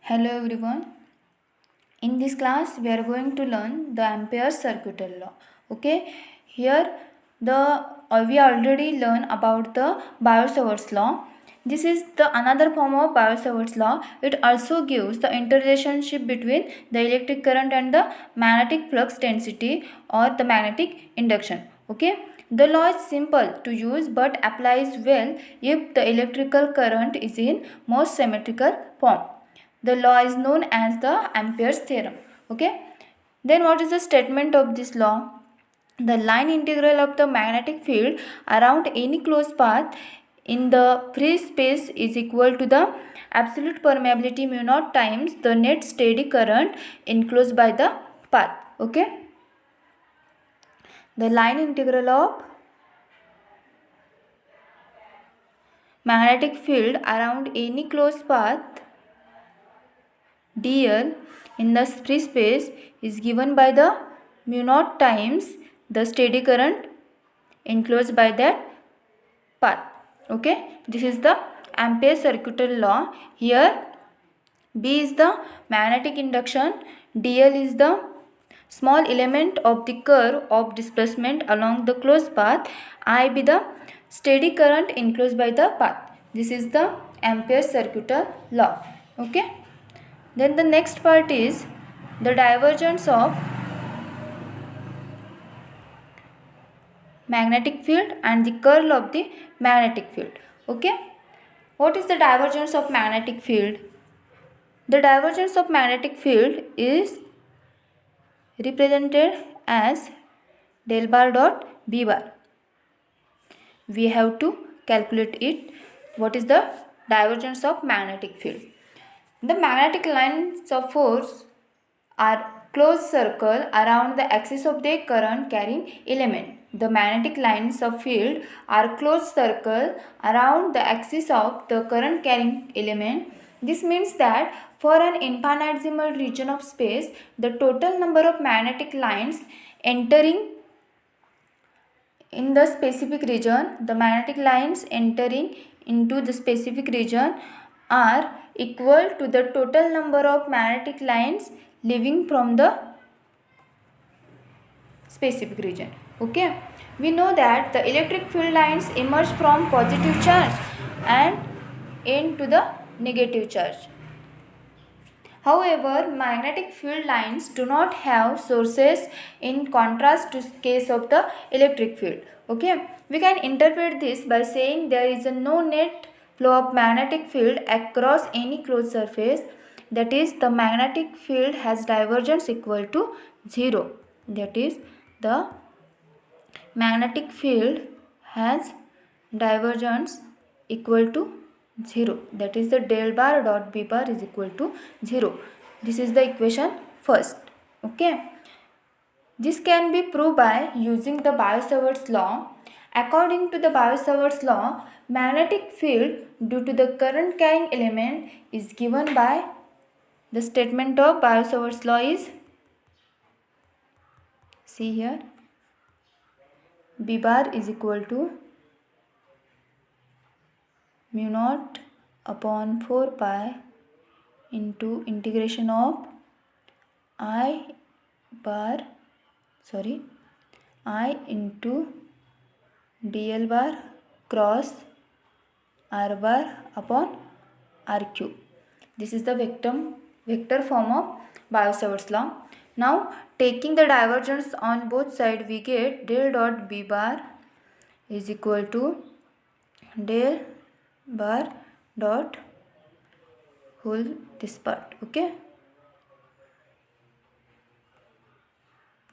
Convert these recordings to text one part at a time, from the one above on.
Hello everyone. In this class we are going to learn the Ampere's circuital law. Okay. Here we already learn about the Biot-Savart's law. This is the another form of Biot-Savart's law. It also gives the interrelationship between the electric current and the magnetic flux density or the magnetic induction. Okay. The law is simple to use but applies well if the electrical current is in most symmetrical form. The law is known as the Ampere's theorem. Okay. Then what is the statement of this law? The line integral of the magnetic field around any closed path in the free space is equal to the absolute permeability mu naught times the net steady current enclosed by the path. Okay. The line integral of magnetic field around any closed path dl in the free space is given by the mu naught times the steady current enclosed by that path. Okay, this is the Ampere's circuital law. Here B is the magnetic induction, dl is the small element of the curve of displacement along the closed path, I be the steady current enclosed by the path. This is the Ampere's circuital law. Okay. Then the next part is the divergence of magnetic field and the curl of the magnetic field. Okay. What is the divergence of magnetic field? The divergence of magnetic field is represented as del bar dot B bar. We have to calculate it. What is the divergence of magnetic field? The magnetic lines of force are closed circle around the axis of the current carrying element. The magnetic lines of field are closed circle around the axis of the current carrying element. This means that for an infinitesimal region of space, the total number of magnetic lines entering in the specific region, the magnetic lines entering into the specific region are equal to the total number of magnetic lines leaving from the specific region. Okay. We know that the electric field lines emerge from positive charge and end to the negative charge. However, magnetic field lines do not have sources in contrast to case of the electric field. Okay, we can interpret this by saying there is a no net flow of magnetic field across any closed surface. That is, the magnetic field has divergence equal to 0. That is, the magnetic field has divergence equal to 0. That is, the del bar dot B bar is equal to 0. This is the equation first. Okay. This can be proved by using the Biot-Savart's law. According to the Biot-Savart's law, magnetic field due to the current carrying element is given by the statement of Biot-Savart's law is, see here, B bar is equal to mu naught upon 4 pi into integration of I into dl bar cross r bar upon r cube. This is the vector form of Biot-Savart's law. Now taking the divergence on both sides, we get del dot B bar is equal to del bar dot whole this part. Okay,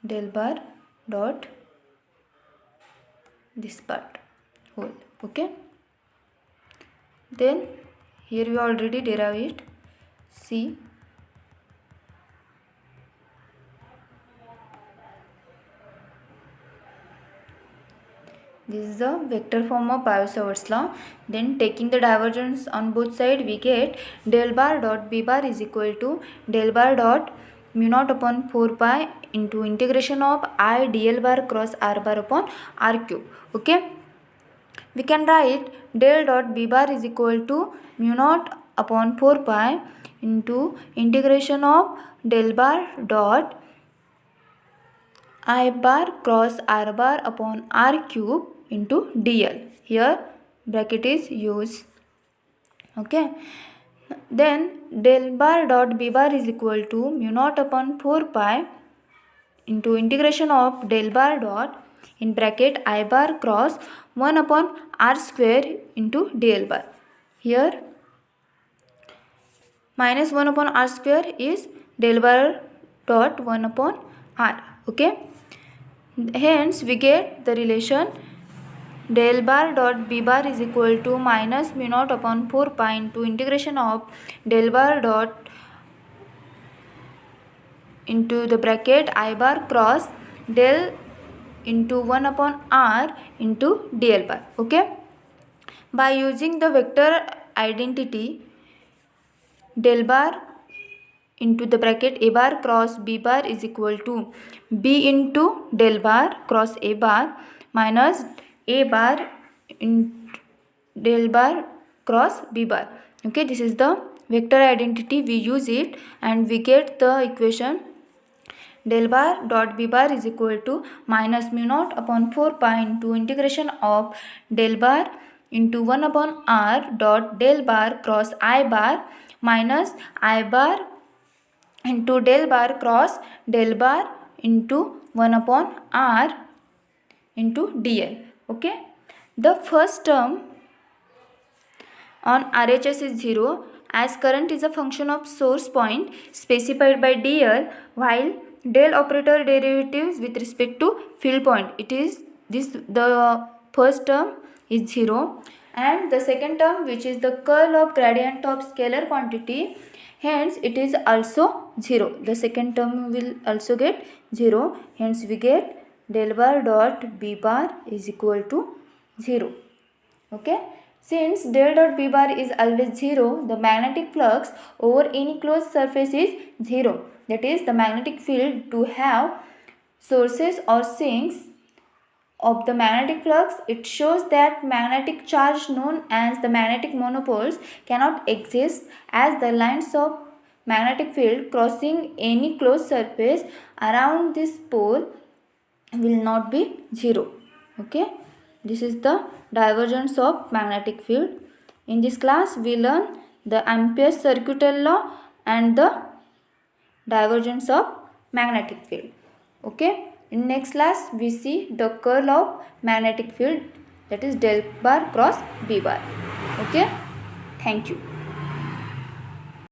del bar dot this part whole. Okay, then here we already derive it. See, this is the vector form of Biot-Savart's law. Then taking the divergence on both sides, we get del bar dot B bar is equal to del bar dot mu naught upon 4 pi into integration of I dl bar cross r bar upon r cube. Okay. We can write del dot B bar is equal to mu naught upon 4 pi into integration of del bar dot I bar cross r bar upon r cube into dl. Here bracket is used. Okay. Then del bar dot b bar is equal to mu naught upon 4 pi into integration of del bar dot in bracket I bar cross 1 upon r square into dl bar. Here minus 1 upon r square is del bar dot 1 upon r. Okay. Hence we get the relation del bar dot b bar is equal to minus mu naught upon 4 pi into integration of del bar dot into the bracket I bar cross del into 1 upon r into dl bar. Okay. By using the vector identity del bar into the bracket a bar cross b bar is equal to b into del bar cross a bar minus a bar in del bar cross b bar. Okay, this is the vector identity. We use it and we get the equation del bar dot b bar is equal to minus mu naught upon 4 pi into integration of del bar into 1 upon r dot del bar cross I bar minus I bar into del bar cross del bar into 1 upon r into dl. Okay. The first term on RHS is 0 as current is a function of source point specified by dl, while del operator derivatives with respect to field point. It is this, the first term is 0 and the second term, which is the curl of gradient of scalar quantity, hence it is also 0. The second term will also get 0, hence we get del bar dot b bar is equal to 0. Okay. Since del dot b bar is always 0, the magnetic flux over any closed surface is 0. That is, the magnetic field to have sources or sinks of the magnetic flux, it shows that magnetic charge known as the magnetic monopoles cannot exist, as the lines of magnetic field crossing any closed surface around this pole will not be 0. Okay. This is the divergence of magnetic field. In this class we learn the Ampere's circuital law and the divergence of magnetic field. Okay. In next class we see the curl of magnetic field, that is del bar cross b bar. Okay. Thank you.